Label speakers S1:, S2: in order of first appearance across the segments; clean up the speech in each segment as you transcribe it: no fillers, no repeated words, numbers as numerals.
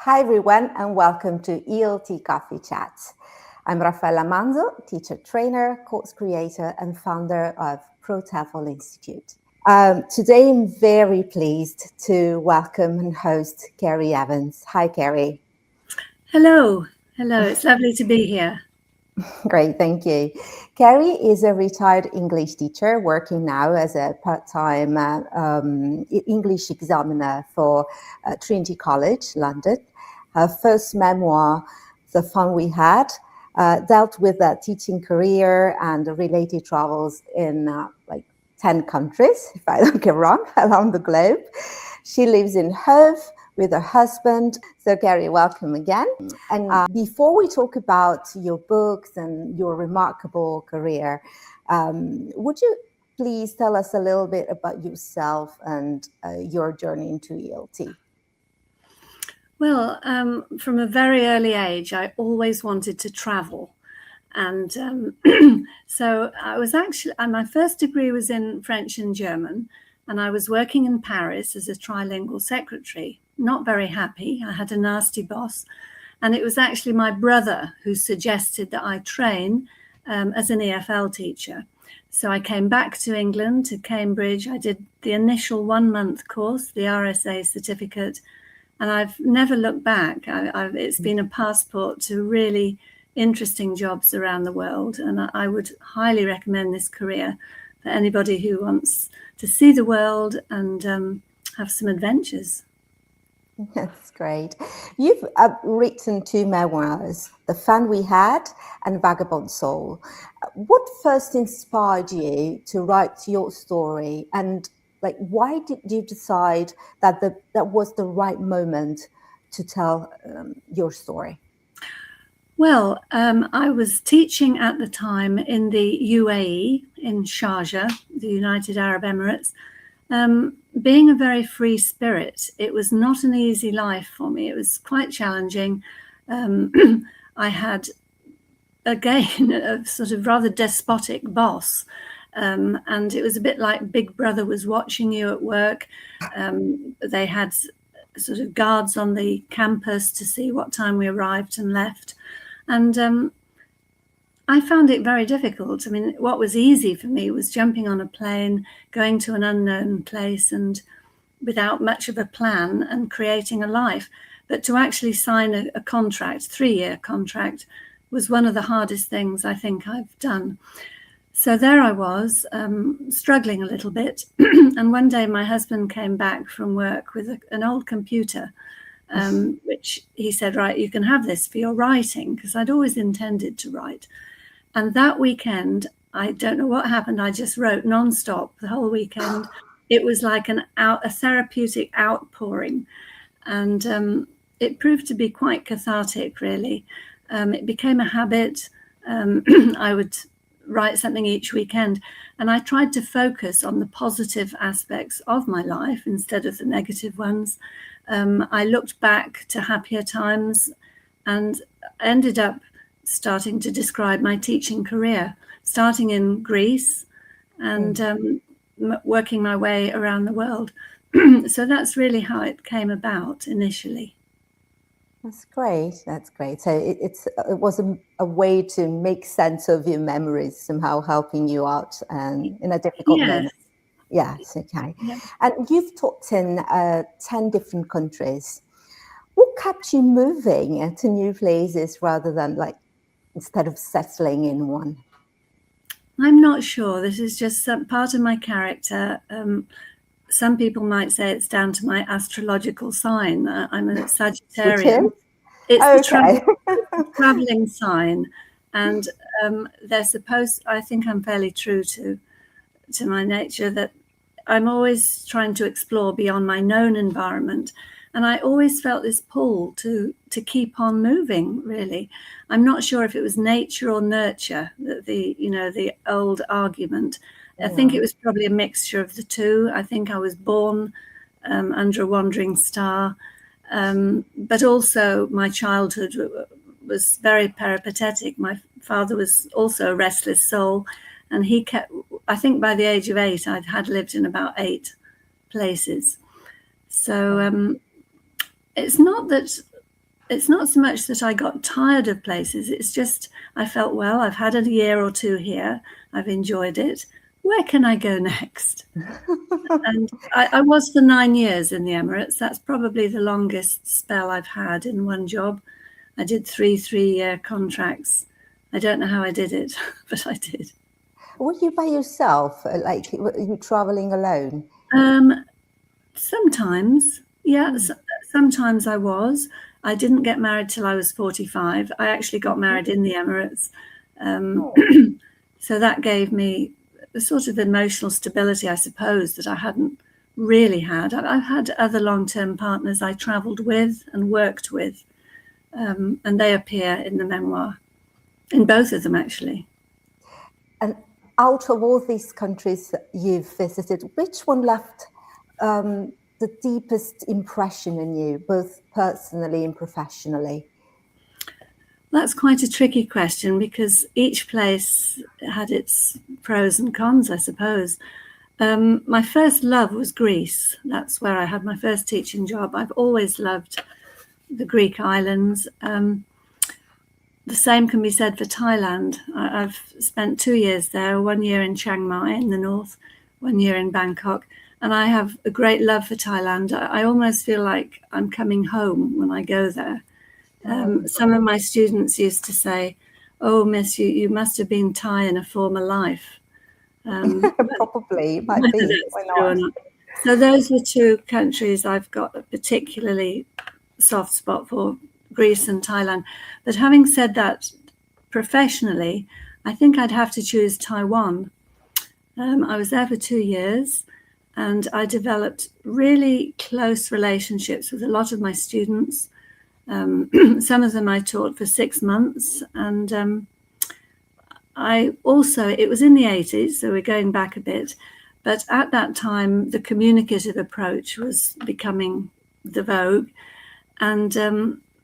S1: Hi everyone and welcome to ELT Coffee Chats. I'm Raffaella Manzo, teacher trainer, course creator and founder of ProTEFL Institute. Today I'm very pleased to welcome and host Carrie Evans. Hi Carrie.
S2: Hello, it's lovely to be here.
S1: Great, thank you. Carrie is a retired English teacher working now as a part-time English examiner for Trinity College London. Her first memoir, The Fun We Had, dealt with a teaching career and related travels in 10 countries, if I don't get wrong, around the globe. She lives in Hove with her husband. So Carrie, welcome again. And before we talk about your books and your remarkable career, would you please tell us a little bit about yourself and your journey into ELT?
S2: Well, from a very early age, I always wanted to travel. And so I was actually, my first degree was in French and German, and I was working in Paris as a trilingual secretary. Not very happy. I had a nasty boss. And it was actually my brother who suggested that I train as an EFL teacher. So I came back to England, to Cambridge. I did the initial 1-month course, the RSA certificate, and I've never looked back. It's been a passport to really interesting jobs around the world. And I would highly recommend this career for anybody who wants to see the world and have some adventures.
S1: That's great. You've written 2 memoirs, The Fun We Had and Vagabond Soul. What first inspired you to write your story, and why did you decide that that was the right moment to tell your story?
S2: Well, I was teaching at the time in the UAE, in Sharjah, the United Arab Emirates. Being a very free spirit, it was not an easy life for me. It was quite challenging. I had, again, a sort of rather despotic boss. And it was a bit like Big Brother was watching you at work. They had sort of guards on the campus to see what time we arrived and left. And I found it very difficult. I mean, what was easy for me was jumping on a plane, going to an unknown place and without much of a plan and creating a life. But to actually sign a contract, 3-year contract, was one of the hardest things I think I've done. So there I was, struggling a little bit. And one day my husband came back from work with an old computer, which he said, right, you can have this for your writing, because I'd always intended to write. And that weekend, I don't know what happened. I just wrote nonstop the whole weekend. It was like a therapeutic outpouring. And it proved to be quite cathartic, really. It became a habit. I would write something each weekend. And I tried to focus on the positive aspects of my life instead of the negative ones. I looked back to happier times and ended up starting to describe my teaching career, starting in Greece and working my way around the world. So that's really how it came about initially.
S1: That's great. That's great. So it was a way to make sense of your memories, somehow helping you out in a difficult moment. Yes, okay. Yeah. And you've taught in 10 different countries. What kept you moving to new places rather than instead of settling in one?
S2: I'm not sure. This is just part of my character. Some people might say it's down to my astrological sign. I'm a Sagittarian. It's the traveling sign. And I think I'm fairly true to my nature, that I'm always trying to explore beyond my known environment. And I always felt this pull to keep on moving, really. I'm not sure if it was nature or nurture, the old argument. I think it was probably a mixture of the two. I think I was born under a wandering star. But also my childhood was very peripatetic. My father was also a restless soul. And I think by the age of 8, I had lived in about 8 places. So it's not that it's not so much that I got tired of places. It's just I felt, well, I've had a year or two here. I've enjoyed it. Where can I go next? And I was for 9 years in the Emirates. That's probably the longest spell I've had in one job. I did 3-year contracts. I don't know how I did it, but I did.
S1: Were you by yourself? Like, were you traveling alone?
S2: Sometimes, yeah. Sometimes I was. I didn't get married till I was 45. I actually got married in the Emirates. So that gave me a sort of emotional stability, I suppose, that I hadn't really had. I've had other long-term partners I travelled with and worked with, and they appear in the memoir, in both of them, actually.
S1: And out of all these countries you've visited, which one left the deepest impression on you, both personally and professionally?
S2: That's quite a tricky question, because each place had its pros and cons, I suppose. My first love was Greece. That's where I had my first teaching job. I've always loved the Greek islands. The same can be said for Thailand. I've spent 2 years there, 1 year in Chiang Mai in the north, 1 year in Bangkok. And I have a great love for Thailand. I almost feel like I'm coming home when I go there. Some of my students used to say, "Oh, miss, you must have been Thai in a former life."
S1: Probably, might be. Why not?
S2: So those were two countries I've got a particularly soft spot for, Greece and Thailand. But having said that, professionally, I think I'd have to choose Taiwan. I was there for 2 years, and I developed really close relationships with a lot of my students. Some of them I taught for 6 months, and it was in the 80s, so we're going back a bit, but at that time the communicative approach was becoming the vogue, and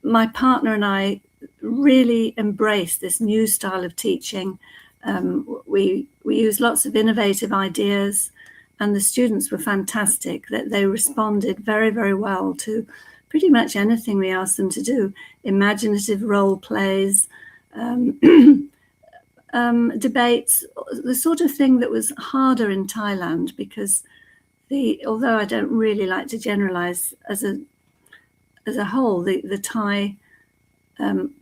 S2: my partner and I really embraced this new style of teaching. We used lots of innovative ideas, and the students were fantastic. That they responded very, very well to pretty much anything we asked them to do. Imaginative role plays, debates, the sort of thing that was harder in Thailand, because although I don't really like to generalize as a whole, the Thai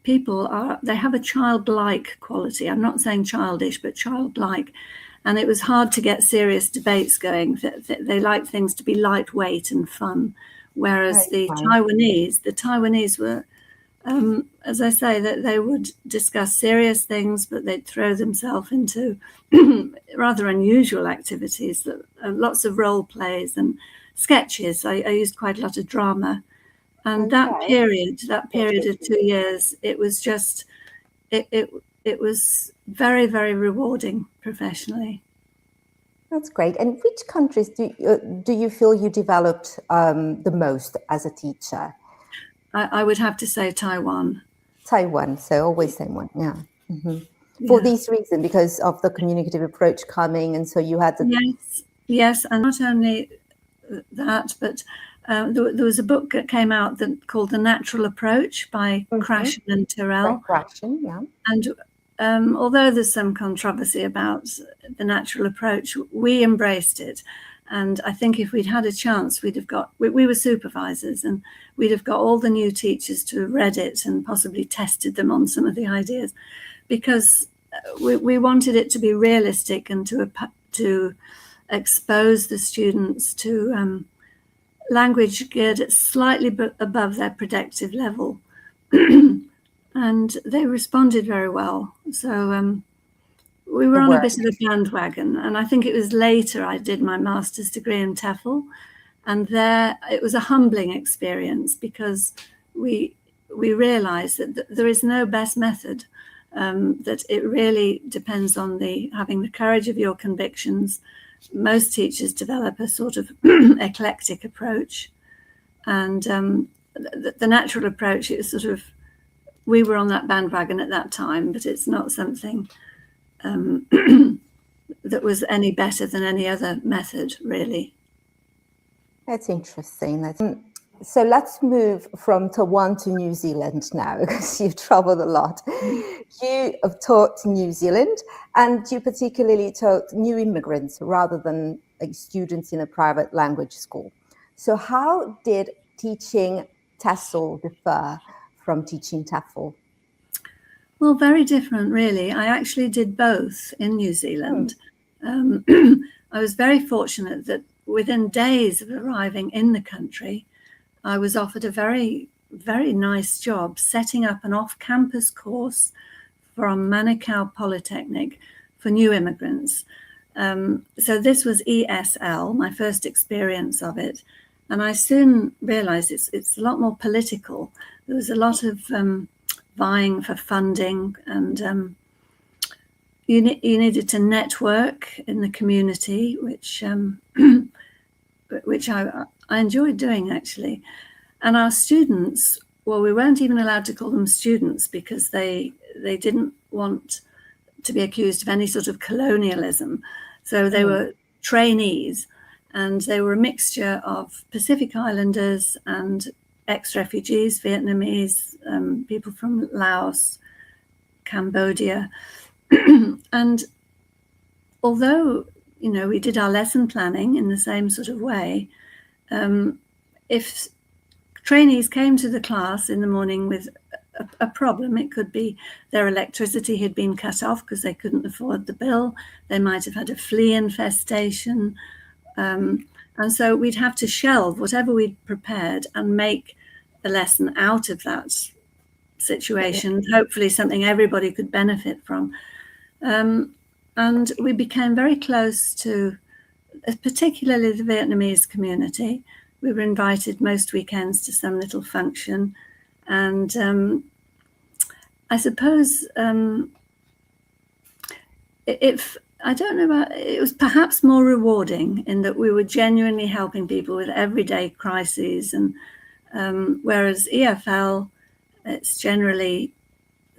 S2: people they have a childlike quality. I'm not saying childish, but childlike. And it was hard to get serious debates going. They like things to be lightweight and fun. Whereas the Taiwanese were, as I say, that they would discuss serious things, but they'd throw themselves into rather unusual activities, lots of role plays and sketches. I used quite a lot of drama. And that period of 2 years, it was just, it was very, very rewarding professionally.
S1: That's great. And which countries do you feel you developed the most as a teacher?
S2: I would have to say Taiwan.
S1: Taiwan, so always Taiwan, yeah. Mm-hmm. For this reason, because of the communicative approach coming, and so you had the...
S2: Yes, and not only that, but there was a book that came out called The Natural Approach by Krashen and Terrell.
S1: Krashen, yeah.
S2: And although there's some controversy about the natural approach, we embraced it. And I think if we'd had a chance, we'd have got, we were supervisors, and we'd have got all the new teachers to have read it and possibly tested them on some of the ideas, because we wanted it to be realistic and to expose the students to language geared slightly above their predictive level. And they responded very well. So we were on a bit of a bandwagon. And I think it was later I did my master's degree in TEFL. And there it was a humbling experience, because we realized that there is no best method, that it really depends on having the courage of your convictions. Most teachers develop a sort of eclectic approach. And the natural approach is sort of, we were on that bandwagon at that time, but it's not something that was any better than any other method, really.
S1: That's interesting. So let's move from Taiwan to New Zealand now, because you've traveled a lot. You have taught New Zealand, and you particularly taught new immigrants rather than students in a private language school. So how did teaching TESOL differ from teaching TEFL?
S2: Well, very different, really. I actually did both in New Zealand. I was very fortunate that within days of arriving in the country, I was offered a very, very nice job setting up an off-campus course from Manukau Polytechnic for new immigrants. So this was ESL, my first experience of it. And I soon realized it's a lot more political. There was a lot of vying for funding, and you needed to network in the community, which I enjoyed doing, actually. And our students, well, we weren't even allowed to call them students because they didn't want to be accused of any sort of colonialism. So they were trainees, and they were a mixture of Pacific Islanders and ex-refugees, Vietnamese, people from Laos, Cambodia. And although, you know, we did our lesson planning in the same sort of way, if trainees came to the class in the morning with a problem, it could be their electricity had been cut off because they couldn't afford the bill. They might have had a flea infestation. And so we'd have to shelve whatever we'd prepared and make a lesson out of that situation, hopefully something everybody could benefit from. And we became very close to, particularly the Vietnamese community. We were invited most weekends to some little function. And I suppose I don't know about, it was perhaps more rewarding in that we were genuinely helping people with everyday crises. And whereas EFL, it's generally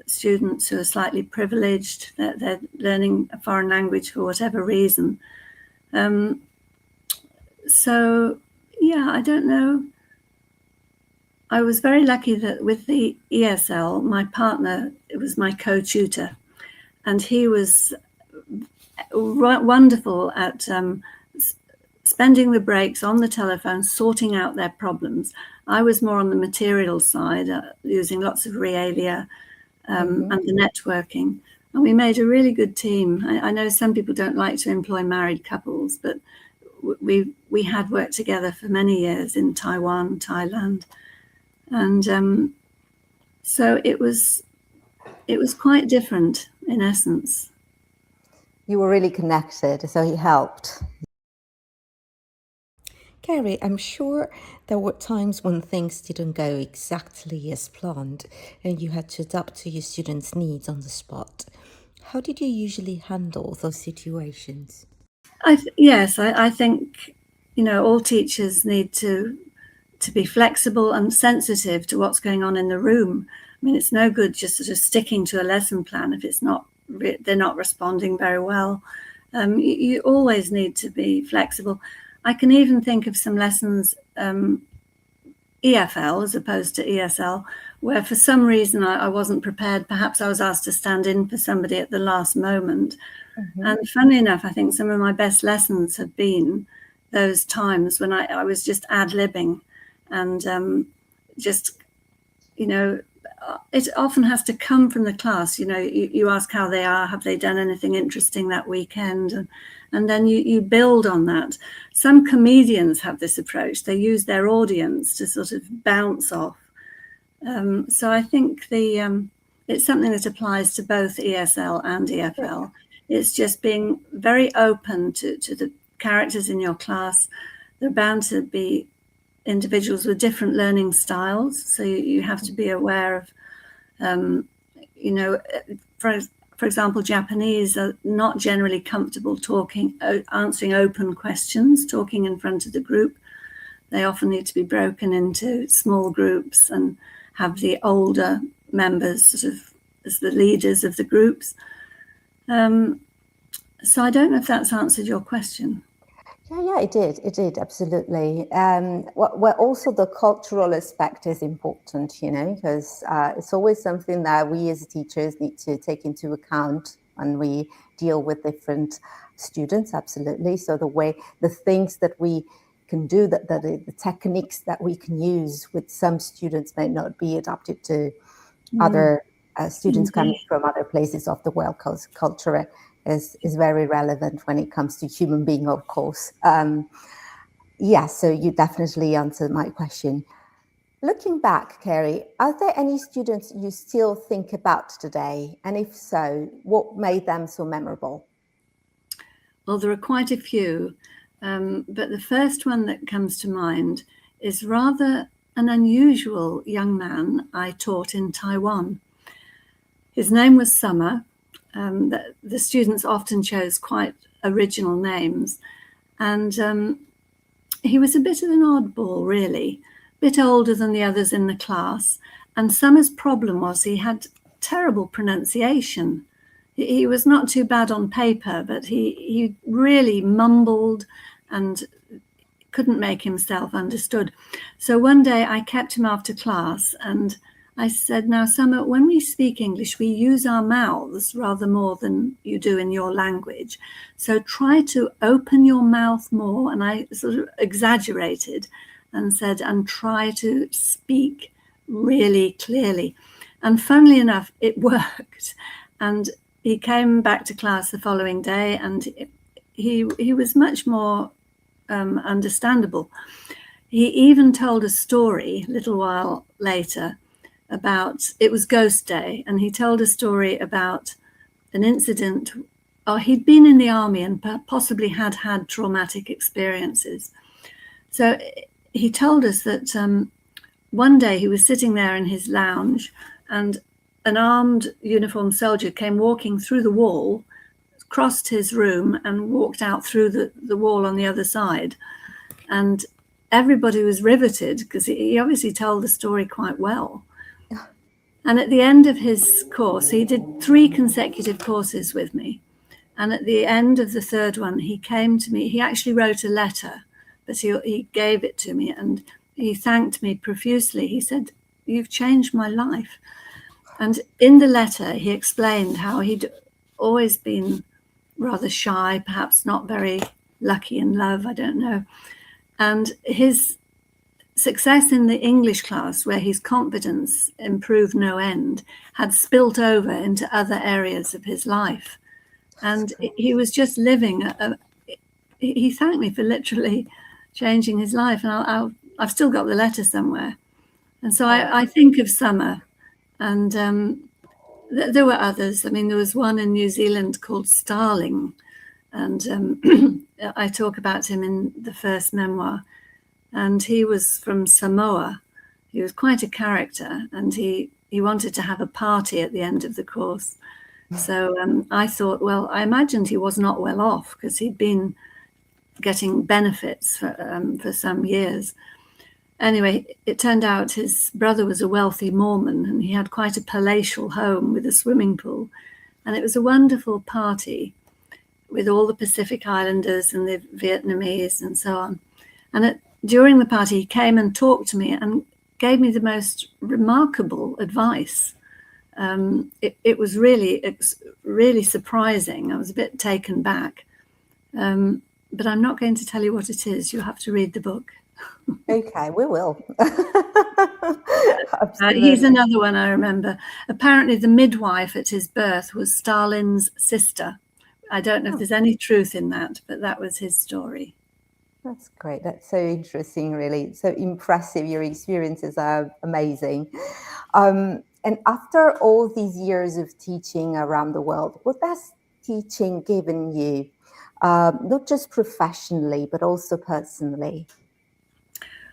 S2: students who are slightly privileged, they're learning a foreign language for whatever reason. So, yeah, I don't know. I was very lucky that with the ESL, my partner, it was my co-tutor, and he was wonderful at spending the breaks on the telephone, sorting out their problems. I was more on the material side, using lots of realia and the networking. And we made a really good team. I know some people don't like to employ married couples, but we had worked together for many years in Taiwan, Thailand. And so it was quite different in essence.
S1: You were really connected, so he helped. Carrie, I'm sure there were times when things didn't go exactly as planned and you had to adapt to your students' needs on the spot. How did you usually handle those situations?
S2: Yes, I think, you know, all teachers need to be flexible and sensitive to what's going on in the room. I mean, it's no good just sort of sticking to a lesson plan if it's not, they're not responding very well. You always need to be flexible. I can even think of some lessons, EFL as opposed to ESL, where for some reason I wasn't prepared. Perhaps I was asked to stand in for somebody at the last moment. And funnily enough, I think some of my best lessons have been those times when I was just ad-libbing and just, you know, it often has to come from the class. You know, you ask how they are, have they done anything interesting that weekend? And then you build on that. Some comedians have this approach. They use their audience to sort of bounce off. So I think it's something that applies to both ESL and EFL. It's just being very open to the characters in your class. They're bound to be individuals with different learning styles. So you have to be aware of, you know, for example, Japanese are not generally comfortable answering open questions, talking in front of the group. They often need to be broken into small groups and have the older members sort of as the leaders of the groups. So I don't know if that's answered your question.
S1: Yeah, it did. It did, absolutely. Well, also the cultural aspect is important, because it's always something that we as teachers need to take into account when we deal with different students, absolutely. So the things that we can do, the techniques that we can use with some students may not be adapted to other students coming
S2: Indeed.
S1: from other places of the world. Culture is very relevant when it comes to human being, of course. Yeah, so you definitely answered my question. Looking back, Carrie, are there any students you still think about today? And if so, what made them so memorable?
S2: Well, there are quite a few, but the first one that comes to mind is rather an unusual young man I taught in Taiwan. His name was Summer. The students often chose quite original names, and he was a bit of an oddball, really, a bit older than the others in the class. And Summer's problem was he had terrible pronunciation. He was not too bad on paper, but he really mumbled and couldn't make himself understood. So one day I kept him after class and I said, now, Summer, when we speak English, we use our mouths rather more than you do in your language. So try to open your mouth more. And I sort of exaggerated and said, and try to speak really clearly. And funnily enough, it worked. And he came back to class the following day and he was much more understandable. He even told a story a little while later about, it was Ghost Day, and he told a story about an incident. He'd been in the army and possibly had traumatic experiences. So he told us that one day he was sitting there in his lounge and an armed uniformed soldier came walking through the wall, crossed his room and walked out through the wall on the other side. And everybody was riveted because he obviously told the story quite well. And at the end of his course, he did 3 consecutive courses with me. And at the end of the third one, he came to me. He actually wrote a letter, but he gave it to me and he thanked me profusely. He said, "You've changed my life." And in the letter, he explained how he'd always been rather shy, perhaps not very lucky in love, I don't know. And his success in the English class, where his confidence improved no end, had spilt over into other areas of his life. And he was just living. He thanked me for literally changing his life. And I've still got the letter somewhere. And so I think of Summer. And there were others. I mean, there was one in New Zealand called Starling. And I talk about him in the first memoir. And he was from Samoa. He was quite a character, and he wanted to have a party at the end of the course. So I thought, well, I imagined he was not well off because he'd been getting benefits for some years. Anyway, it turned out his brother was a wealthy Mormon, and he had quite a palatial home with a swimming pool. And it was a wonderful party with all the Pacific Islanders and the Vietnamese and so on. And during the party, he came and talked to me and gave me the most remarkable advice. It was really surprising. I was a bit taken back. But I'm not going to tell you what it is. You'll have to read the book.
S1: Okay, we will.
S2: He's another one I remember. Apparently, the midwife at his birth was Stalin's sister. I don't know if there's any truth in that, but that was his story.
S1: That's great. That's so interesting, really. So impressive. Your experiences are amazing. And after all these years of teaching around the world, what has teaching given you, not just professionally, but also personally?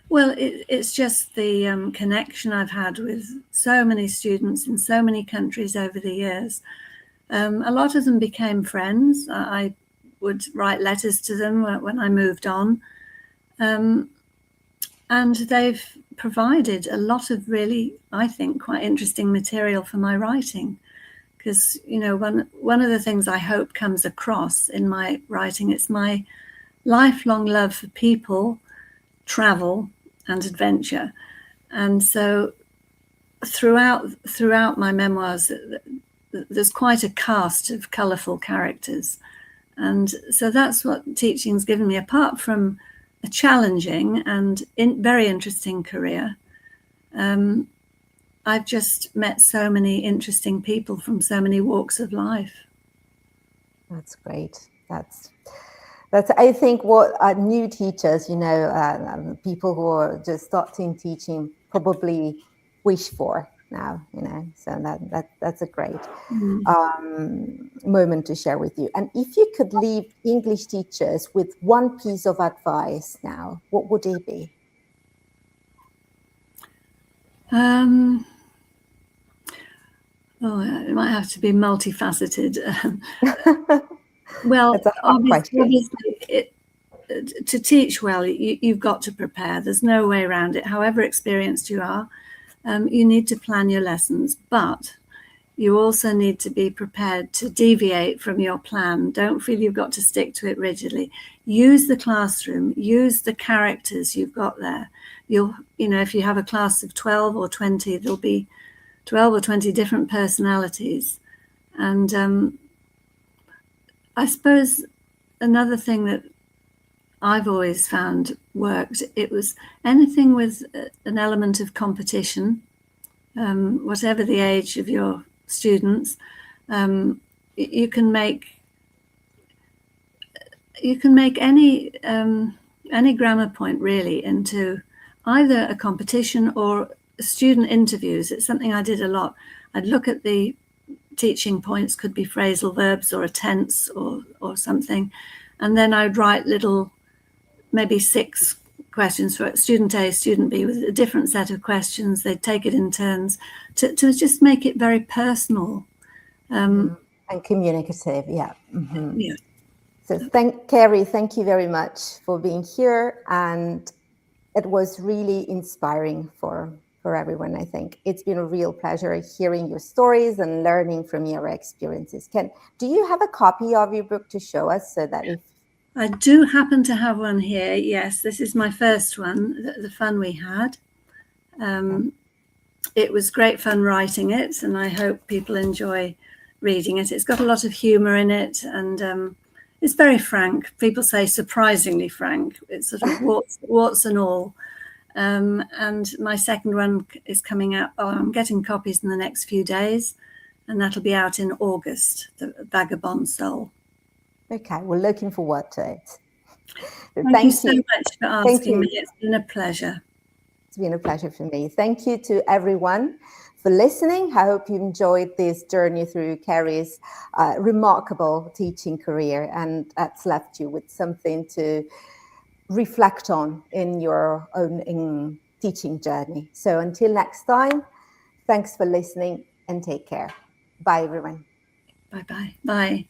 S2: Well, it's just the connection I've had with so many students in so many countries over the years. A lot of them became friends. I would write letters to them when I moved on. And they've provided a lot of really, I think, quite interesting material for my writing. Because, one of the things I hope comes across in my writing, it's my lifelong love for people, travel, and adventure. And so throughout my memoirs, there's quite a cast of colourful characters. And so that's what teaching's given me, apart from a challenging and very interesting career. I've just met so many interesting people from so many walks of life.
S1: That's great. That's I think what new teachers, people who are just starting teaching probably wish for now, so that's a great moment to share with you. And if you could leave English teachers with one piece of advice now, what would it be?
S2: It might have to be multifaceted. Well, obviously to teach well, you've got to prepare. There's no way around it. However experienced you are, you need to plan your lessons, but you also need to be prepared to deviate from your plan. Don't feel you've got to stick to it rigidly. Use the classroom, use the characters you've got there. If you have a class of 12 or 20, there'll be 12 or 20 different personalities. And I suppose another thing that I've always found worked, it was anything with an element of competition, whatever the age of your students. You can make any grammar point really into either a competition or student interviews. It's something I did a lot. I'd look at the teaching points, could be phrasal verbs or a tense or something, and then I'd write little, maybe 6 questions for student A, student B, with a different set of questions. They'd take it in turns to just make it very personal
S1: and communicative. Yeah. Mm-hmm.
S2: Yeah.
S1: So Carrie, thank you very much for being here, and it was really inspiring for everyone. I think it's been a real pleasure hearing your stories and learning from your experiences. Do you have a copy of your book to show us, so that if
S2: I do happen to have one here. Yes, this is my first one, the fun we had. It was great fun writing it, and I hope people enjoy reading it. It's got a lot of humor in it, and it's very frank. People say surprisingly frank. It's sort of warts and all. And my second one is coming out. I'm getting copies in the next few days, and that'll be out in August, the Vagabond Soul.
S1: Okay, we're looking forward to it.
S2: Thank you so much for asking me. It's been a pleasure.
S1: It's been a pleasure for me. Thank you to everyone for listening. I hope you enjoyed this journey through Carrie's remarkable teaching career, and that's left you with something to reflect on in your own teaching journey. So until next time, thanks for listening and take care. Bye, everyone.
S2: Bye-bye. Bye.